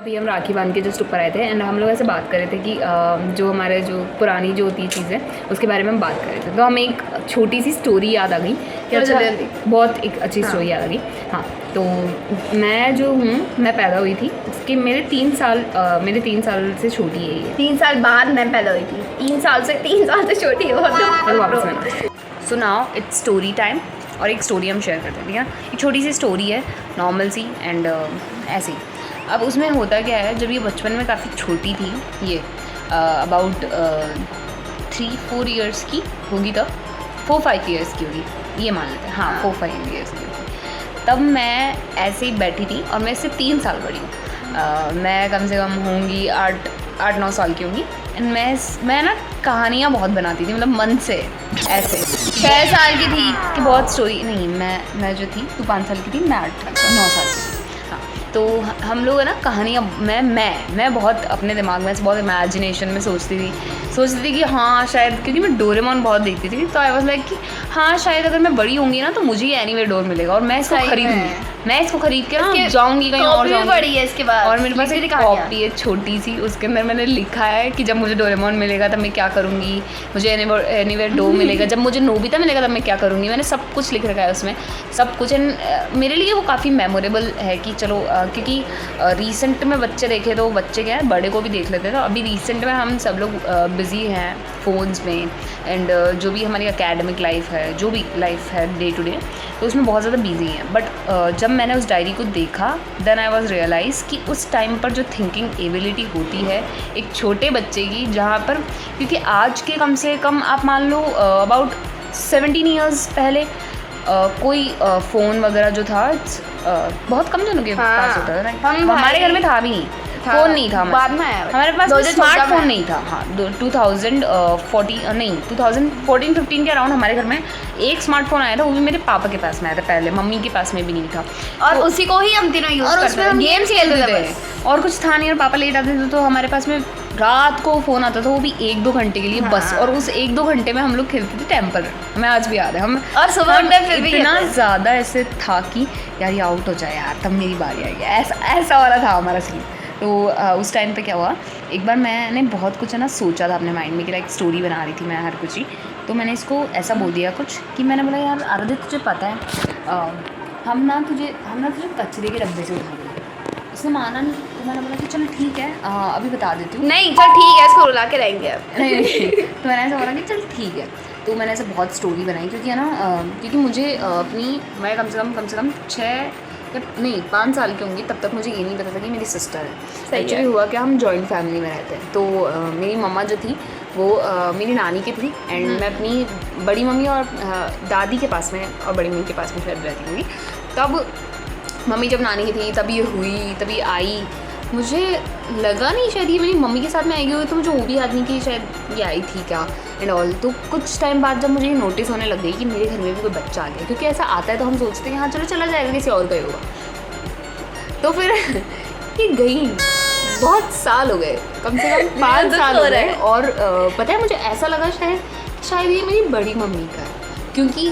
अभी हम राखी बांध के जस्ट ऊपर आए थे एंड हम लोग ऐसे बात कर रहे थे कि जो हमारे जो पुरानी जो होती है चीज़ें उसके बारे में हम बात कर रहे थे, तो हमें एक छोटी सी स्टोरी याद आ गई कि अच्छा बहुत एक अच्छी स्टोरी याद आ गई। हाँ, तो मैं जो हूँ मैं पैदा हुई थी उसके मेरे 3 साल से छोटी है ये। 3 साल बाद मैं पैदा हुई थी, 3 साल से छोटी हो तो वापस so now it's story time और एक स्टोरी हम शेयर करते हैं, ठीक है। एक छोटी सी स्टोरी है नॉर्मल सी एंड ऐसी। अब उसमें होता क्या है, जब ये बचपन में काफ़ी छोटी थी, ये अबाउट 3-4 ईयर्स की होगी, तब 4-5 ईयर्स की होगी ये मान लेते हैं। हाँ, 4-5 ईयर्स की होगी। तब मैं ऐसे ही बैठी थी और मैं इससे 3 साल बड़ी हूँ। मैं कम से कम होंगी 8-9 साल की होंगी एंड मैं ना कहानियाँ बहुत बनाती थी, मतलब मन से ऐसे। 6 साल की थी कि बहुत स्टोरी नहीं, मैं जो थी तू 5 साल की थी, मैं 8-9 साल की थी। हाँ, तो हम लोग है ना कहानियाँ मैं बहुत अपने दिमाग में बहुत इमेजिनेशन में सोचती थी कि हाँ शायद, क्योंकि मैं डोरेमोन बहुत देखती थी, तो आई वाज लाइक कि हाँ शायद अगर मैं बड़ी होंगी ना तो मुझे ये एनीवे डोर मिलेगा और मैं इसको खरीदूंगी, मैं इसको खरीद के ना जाऊँगी कहीं और जाऊँगी। बड़ी है इसके बाद और मेरे पास एक कॉपी है छोटी सी, उसके अंदर मैंने लिखा है कि जब मुझे डोरेमोन मिलेगा तब मैं क्या करूँगी, मुझे एनीवे डोर मिलेगा, जब मुझे नोबिता मिलेगा तब मैं क्या करूँगी। मैंने सब कुछ लिख रखा है उसमें, सब कुछ। मेरे लिए वो काफ़ी मेमोरेबल है कि चलो क्योंकि रिसेंट में बच्चे देखे तो बच्चे क्या है बड़े को भी देख लेते हैं, तो अभी रिसेंट में हम सब लोग बिज़ी हैं फ़ोन्स में एंड जो भी हमारी एकेडमिक लाइफ है, जो भी लाइफ है डे टू डे, तो उसमें बहुत ज़्यादा बिजी हैं। बट जब मैंने उस डायरी को देखा देन आई वाज रियलाइज़ कि उस टाइम पर जो थिंकिंग एबिलिटी होती है एक छोटे बच्चे की, जहाँ पर क्योंकि आज के कम से कम आप मान लो अबाउट 17 ईयर्स पहले कोई फ़ोन वगैरह जो था बहुत कम जनों के पास होता था। हमारे घर में था भी नहीं, फ़ोन नहीं था, बाद में आया हमारे पास स्मार्टफोन नहीं था। हाँ, 2014-15 के अराउंड हमारे घर में एक स्मार्टफोन आया था, वो भी मेरे पापा के पास में आया था पहले, मम्मी के पास में भी नहीं था। और उसी को ही हम तीनों यूज़ करते थे, उसमें हम गेम्स खेलते थे और कुछ था नहीं, और पापा लेट आते थे तो हमारे पास में रात को फ़ोन आता था, वो भी 1-2 घंटे के लिए बस। और उस 1-2 घंटे में हम लोग खेलते थे टेम्पल रन, हमें आज भी याद है। हम और सुबह इतना ज़्यादा ऐसे था कि यार ये आउट हो जाए यार तब मेरी बारी आएगी, ऐसा वाला था हमारा सीन। तो उस टाइम पे क्या हुआ, एक बार मैंने बहुत कुछ है ना सोचा था अपने माइंड में कि लाइक स्टोरी बना रही थी मैं हर कुछ ही, तो मैंने इसको ऐसा बोल दिया कुछ कि मैंने बोला यार आराध्य तुझे पता है हम ना तुझे कचरे के डब्बे से उठा देंगे। उसने माना नहीं, तो मैंने बोला कि चलो ठीक है अभी बता देती हूँ। नहीं चल ठीक है, इसको रुला के रहेंगे अब। नहीं तो मैंने ऐसा बोला कि चल ठीक है। तो मैंने ऐसे बहुत स्टोरी बनाई क्योंकि है ना क्योंकि मुझे मैं कम से कम 5 साल की होंगी तब तक मुझे ये नहीं पता था कि मेरी सिस्टर है। एक्चुअली हुआ क्या, हम जॉइंट फैमिली में रहते हैं, तो मेरी मम्मा जो थी वो मेरी नानी की थी एंड मैं अपनी बड़ी मम्मी और दादी के पास में और बड़ी मम्मी के पास में शायद रहती होंगी। तब मम्मी जब नानी की थी तब ये हुई, तभी आई, मुझे लगा नहीं शायद ये मेरी मम्मी के साथ में आएगी हुई, तो मुझे वो भी याद नहीं कि शायद ये आई थी क्या एंड ऑल। तो कुछ टाइम बाद जब मुझे नोटिस होने लग गई कि मेरे घर में भी कोई बच्चा आ गया, क्योंकि ऐसा आता है तो हम सोचते हैं कि हाँ चलो चला जाएगा, किसी और का होगा। तो फिर ये गई, बहुत साल हो गए, कम से कम 5 साल हो गए। और पता है मुझे ऐसा लगा शायद ये मेरी बड़ी मम्मी का है, क्योंकि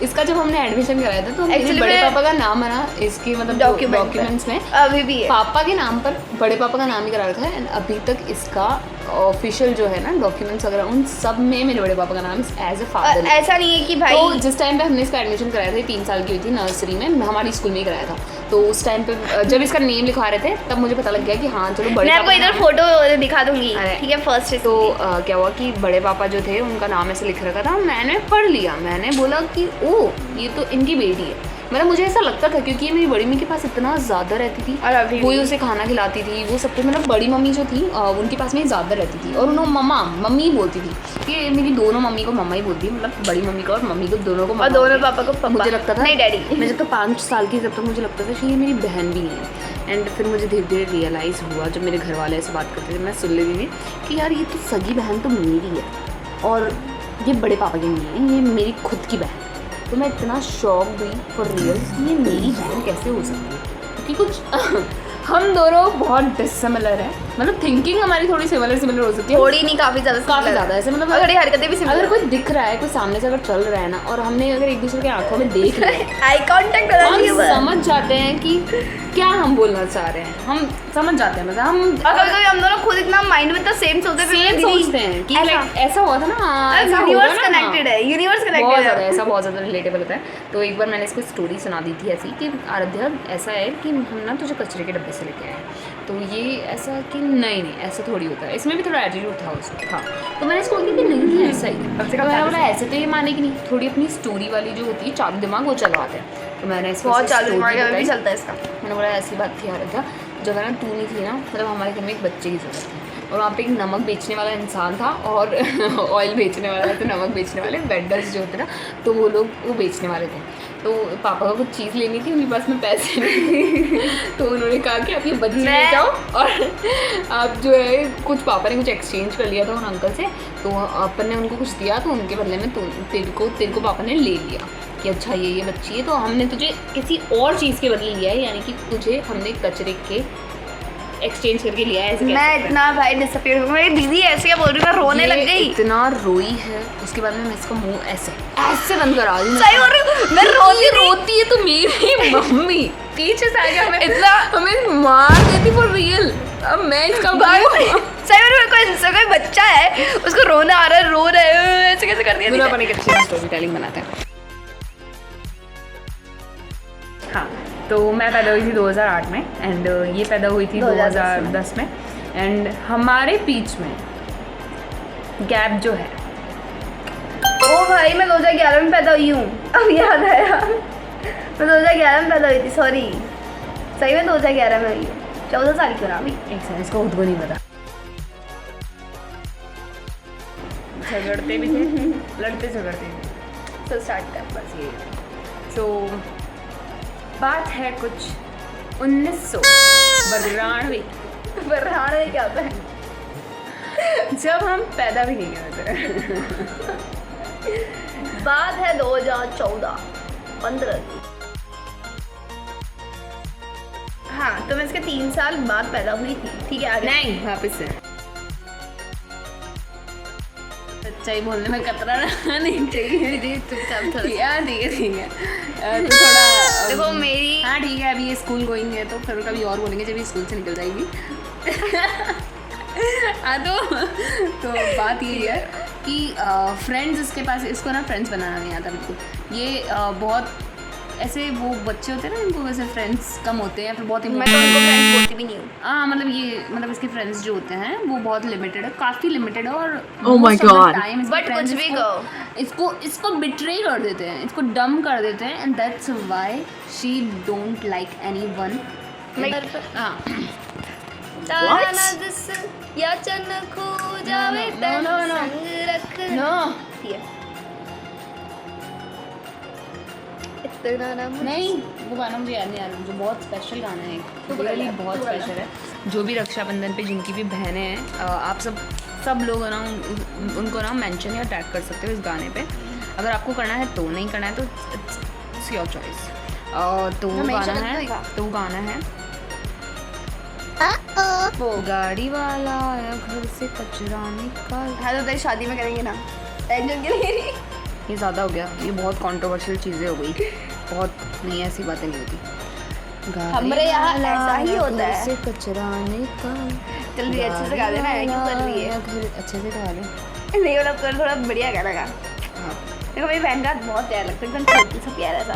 इसका जब हमने एडमिशन कराया था तो मेरे बड़े पापा का नाम है ना इसके मतलब डॉक्यूमेंट्स में अभी भी पापा के नाम पर बड़े पापा का नाम ही करा रखा है एंड अभी तक इसका ऑफिशियल जो है ना डॉक्यूमेंट्स वगैरह उन सब में मेरे बड़े पापा का नाम एज ए फादर। ऐसा नहीं है कि भाई तो जिस टाइम पे हमने इसका एडमिशन कराया था 3 साल की हुई थी, नर्सरी में हमारी स्कूल में ही कराया था, तो उस टाइम पे जब इसका नेम लिखवा रहे थे तब मुझे पता लग गया कि हाँ चलो बड़े, मैं आपको इधर फोटो दिखा दूंगी, ठीक है फर्स्ट। तो क्या हुआ कि बड़े पापा जो थे उनका नाम ऐसे लिख रखा था, मैंने पढ़ लिया, मैंने बोला कि ओ ये तो इनकी बेटी है। मतलब मुझे ऐसा लगता था क्योंकि ये मेरी बड़ी मम्मी के पास इतना ज़्यादा रहती थी, कोई उसे खाना खिलाती थी, वो सब कुछ, मतलब बड़ी मम्मी जो थी उनके पास में ही ज़्यादा रहती थी और उन्होंने मम्मी ही बोलती थी कि मेरी दोनों मम्मी को मम्मा ही बोलती है, मतलब बड़ी मम्मी को और मम्मी को दोनों को, और दोनों पापा को पापा। मुझे लगता था नहीं डैडी। मैं जब तो 5 साल की जब तक मुझे लगता था कि ये मेरी बहन भी नहीं है। एंड फिर मुझे धीरे धीरे रियलाइज़ हुआ जब मेरे घर वाले ऐसे बात करते थे, मैं सुन लेती थी कि यार ये तो सगी बहन तो मेरी है और ये बड़े पापा की नहीं है, ये मेरी खुद की बहन। तो मैं इतना शॉक हुई फॉर रियल कि ये मेरी बहन कैसे हो सकती है, क्योंकि कुछ हम दोनों बहुत डिसिमिलर हैं, मतलब थिंकिंग हमारी थोड़ी सिमिलर हो सकती है, थोड़ी नहीं काफ़ी ज़्यादा ऐसे, मतलब अगर हरकतें भी सिमिलर, अगर कोई दिख रहा है, कोई सामने से अगर चल रहा है ना और हमने अगर एक दूसरे के आंखों में देख लिया आई कांटेक्ट समझ जाते हैं कि क्या हम बोलना चाह रहे हैं, हम समझ जाते हैं, मतलब हम कभी हम दोनों खुद इतना माइंड में तो सेम सोचते हैं कि like ऐसा हुआ था ना, ऐसा यूनिवर्स होगा ना, कनेक्टेड है, यूनिवर्स बहुत कनेक्टेड ज़्यादा है। ऐसा बहुत ज़्यादा रिलेटेबल होता है। तो एक बार मैंने इसको स्टोरी सुना दी थी ऐसी कि आराध्या ऐसा है कि हम ना तुझे कचरे के डब्बे से लेके आए, तो ये ऐसा कि नहीं ऐसा थोड़ी होता है, इसमें भी थोड़ा एटीट्यूड था उसका। हाँ, तो मैंने इसको बोली कि नहीं ऐसा ही, तो मैंने बोला ऐसे तो ये मानेगी नहीं, थोड़ी अपनी स्टोरी वाली जो होती है चालू दिमाग वो चलवाते हैं। तो मैंने इसको बहुत चालू story दिमाग भी बताई। चलता है इसका। मैंने बोला ऐसी बात थी आराध्या, जब है ना तू नहीं थी ना, मतलब हमारे घर में एक बच्चे की ज़रूरत थी और वहाँ पे एक नमक बेचने वाला इंसान था और ऑयल बेचने वाला था, नमक बेचने वाले वेंडर्स जो होते ना, तो वो लोग वो बेचने वाले थे। तो पापा को कुछ चीज़ लेनी थी, उनके पास में पैसे नहीं तो उन्होंने कहा कि आप ये बच्चे ले जाओ और आप जो है कुछ, पापा ने कुछ एक्सचेंज कर लिया था उन अंकल से, तो अपन ने उनको कुछ दिया, तो उनके बदले में तेरे को पापा ने ले लिया कि अच्छा ये बच्ची है, तो हमने तुझे किसी और चीज़ के बदले लिया है, यानी कि तुझे हमने कचरे के एक्सचेंज करके लिया है। ऐसे मैं इतना भाई डिसअपीयर हूँ, मेरी दीदी ऐसे क्या बोल रही, मैं रोने लग गई, इतना रोई है। उसके बाद में मैं इसका मुंह ऐसे बंद करा दी। सही बोल रही हूँ, मैं रोती है तो मेरी मम्मी पीछे से आके हमें मार देती फॉर रियल। अब मैं इसका भाई सही में कोई बच्चा है, उसको रोना आ रहा है, रो रहा है, ऐसे कैसे कर दिया। अपन एक अच्छी स्टोरी टेलिंग बनाते हैं। हाँ, तो मैं पैदा हुई थी 2008 में एंड ये पैदा हुई थी 2010 में एंड हमारे बीच में गैप जो है, ओ भाई मैं 2011 में पैदा हुई हूँ, अब याद आया, मैं 2011 में पैदा हुई थी, सॉरी सही में 2011 में हुई हूँ, 14 साल की हो ना अभी। एक सेकंड, इसको खुद को नहीं पता। झगड़ते भी थे, लड़ते झगड़ते थे, तो स्टार्ट कर बस। ये सो बात है कुछ 1900 बरहाने क्या होता है, जब हम पैदा भी नहीं करते। बात है 2014-15 की। हाँ, तो मैं इसके 3 साल बाद पैदा हुई थी, ठीक है आगे। नहीं, वापस से सच्चाई बोलने में कतरा नहीं चाहिए, चुपचाप ठीक है। तो थोड़ा देखो मेरी, हाँ ठीक है, अभी ये स्कूल गोइंग है तो फिर कभी और बोलेंगे जब ये स्कूल से निकल जाएगी। हाँ, तो बात यही है कि फ्रेंड्स इसके पास, इसको ना फ्रेंड्स बनाना नहीं आता बिल्कुल। ये बहुत ऐसे वो बच्चे होते हैं ना, इनको वैसे फ्रेंड्स कम होते हैं, फिर बहुत मैं तो उनको फ्रेंड्स बोलती भी नहीं हूँ। हाँ, मतलब इसके फ्रेंड्स जो होते हैं वो बहुत लिमिटेड है, काफ़ी लिमिटेड है और टाइम बट कुछ भी कहो, इसको बिट्रे कर देते हैं, इसको डम कर देते हैं and that's why she don't like anyone. हाँ, या चन खो जावे तन संग रखना। नहीं, वो गाना मुझे याद नहीं आ रहा, जो बहुत स्पेशल गाना है, रियली बहुत स्पेशल है। जो भी रक्षाबंधन पे जिनकी भी बहनें हैं, आप सब लोग ना उनको ना मेंशन या टैग कर सकते हो इस गाने पे। अगर आपको करना है तो, नहीं करना है तो इट्स योर चॉइस। तो वो गाना है वो गाड़ी वाला आया घर से कचरा निकाल। हाँ, तो तेरी शादी में करेंगे ना, टेंशन क्यों ले रही। ये ज़्यादा हो गया, ये बहुत कंट्रोवर्शियल चीज़ें हो गई, बहुत नहीं, ऐसी बातें नहीं होती। हमारे यहाँ ऐसा ही होता है। से कचरा निकाल, चल रही अच्छे से गा देना, क्यों कर रही है, अच्छे से गा ले। नहीं मतलब थोड़ा बढ़िया गाना गा। हाँ, देखो मेरी बहन का बहुत प्यार लगता है, एकदम छोटी सा प्यारा सा,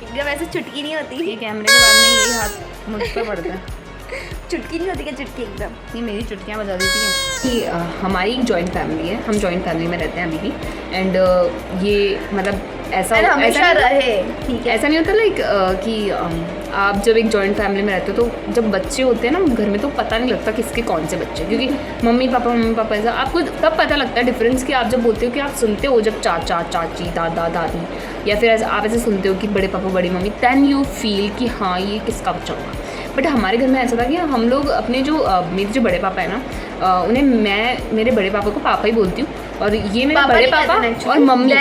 एकदम ऐसे चुटकी नहीं होती। ये कैमरे के बाद में यही हाथ मुझ पर पड़ता है। चुटकी नहीं होती क्या, चुटकी एकदम। ये मेरी चुटकियाँ बजा देती हैं कि हमारी एक जॉइंट फैमिली है, हम जॉइंट फैमिली में रहते हैं अभी भी एंड ये मतलब ऐसा रहे, ठीक है, ऐसा नहीं होता लाइक कि आप जब एक जॉइंट फैमिली में रहते हो तो जब बच्चे होते हैं ना घर में तो पता नहीं लगता किसके कौन से बच्चे, क्योंकि मम्मी पापा ऐसा आपको तब पता लगता है डिफरेंस कि आप जब बोलते हो कि आप सुनते हो जब चाचा चाची दादा दादी या फिर आप ऐसे सुनते हो कि बड़े पापा बड़ी मम्मी, दैन यू फील कि हाँ ये किसका बच्चा होगा। बट हमारे घर में ऐसा था कि हम लोग अपने जो मेरे जो बड़े पापा है ना, उन्हें मैं मेरे बड़े पापा को पापा ही बोलती हूँ और ये मेरे बड़े पापा और मम्मी,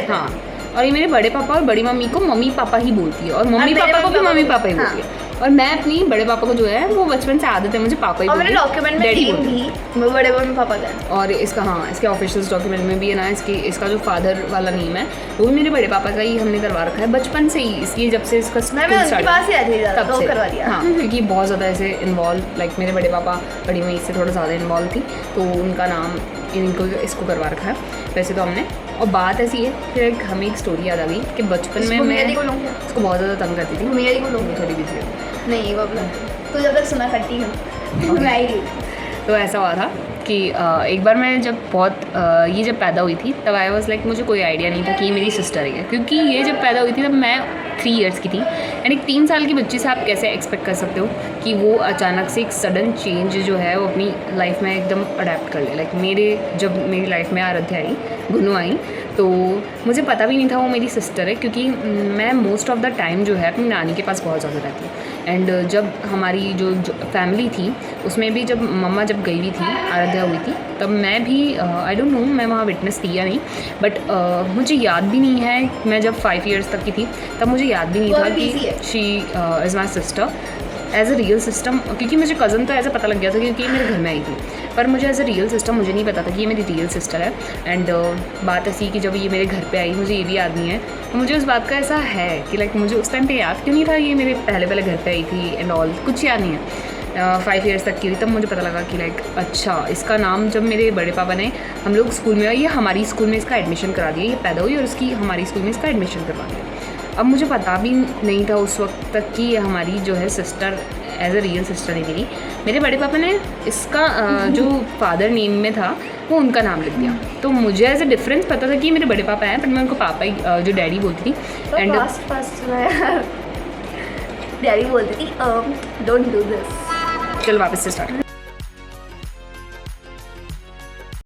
हाँ, और ये मेरे बड़े पापा और बड़ी मम्मी को मम्मी पापा ही बोलती है और मम्मी पापा को भी मम्मी पापा ही बोलती है। और मैं अपनी बड़े पापा को जो है वो बचपन से आदत है मुझे पापा ही और मेरे बोलती, डॉक्यूमेंट में डैडी नेम बोलती। भी मेरे बड़े मम्मी पापा का है। और इसका हाँ इसके ऑफिशियल डॉक्यूमेंट में भी है ना इसका जो फादर वाला नेम है वो भी मेरे बड़े पापा का ही हमने करवा रखा है बचपन से ही। इसलिए जब से इसका मैं school उनके start पास ही आती थी ज़्यादा, तब तो से करवा दिया। हाँ क्योंकि बहुत ज़्यादा ऐसे इन्वॉल्व लाइक मेरे बड़े पापा बड़ी मई से थोड़ा ज़्यादा इन्वॉल्व थी तो उनका नाम इनको इसको करवा रखा है वैसे तो हमने। और बात ऐसी है फिर एक हमें एक स्टोरी याद आ गई कि बचपन में मैं को लूँ क्या? उसको बहुत ज़्यादा तंग करती थी। मेरी को लूँ थोड़ी बिजी है नहीं वो अपना तो जब तक सुना करती हूँ मैं ही तो ऐसा हुआ था कि एक बार मैं जब ये जब पैदा हुई थी तब आई वॉज लाइक मुझे कोई आइडिया नहीं था कि ये मेरी सिस्टर है क्योंकि ये जब पैदा हुई थी तब मैं 3 इयर्स की थी एंड एक 3 साल की बच्ची से आप कैसे एक्सपेक्ट कर सकते हो कि वो अचानक से एक सडन चेंज जो है वो अपनी लाइफ में एकदम अडेप्ट कर ले। लाइक जब मेरी लाइफ में आराध्या आई गुनू आई तो मुझे पता भी नहीं था वो मेरी सिस्टर है क्योंकि मैं मोस्ट ऑफ द टाइम जो है अपनी नानी के पास बहुत ज़्यादा रहती हूँ। एंड जब हमारी जो फैमिली थी उसमें भी जब मम्मा जब गई हुई थी आराध्या हुई थी तब मैं भी आई डोंट नो मैं वहाँ विटनेस किया नहीं बट मुझे याद भी नहीं है। मैं जब 5 इयर्स तक की थी तब मुझे याद भी नहीं था कि she is my sister as a real system क्योंकि मुझे कज़न तो ऐसा पता लग गया था क्योंकि ये मेरे घर में आई थी पर मुझे एज अ रियल सिस्टर मुझे नहीं पता था कि ये मेरी रियल सिस्टर है। एंड बात ऐसी कि जब ये मेरे घर पे आई मुझे ये भी याद नहीं है तो मुझे उस बात का ऐसा है कि लाइक मुझे उस टाइम पे याद क्यों नहीं था ये मेरे पहले घर पे आई थी एंड ऑल कुछ याद नहीं है। 5 इयर्स तक की हुई तब मुझे पता लगा कि लाइक अच्छा इसका नाम जब मेरे बड़े पापा ने हम लोग स्कूल में ये हमारी स्कूल में इसका एडमिशन करा दिया। ये पैदा हुई और इसकी हमारी स्कूल में इसका एडमिशन करवा दिया। अब मुझे पता भी नहीं था उस वक्त तक कि ये हमारी जो है sister as a real sister है मेरे बड़े पापा ने इसका जो फादर नेम में था वो उनका नाम लिख दिया। तो मुझे एज अ डिफरेंस पता था कि मेरे बड़े पापा हैं बट मैं उनको पापा ही जो डैडी बोलती थी एंड डैडी बोलती थी डोंट डू दिस। चल वापस से स्टार्ट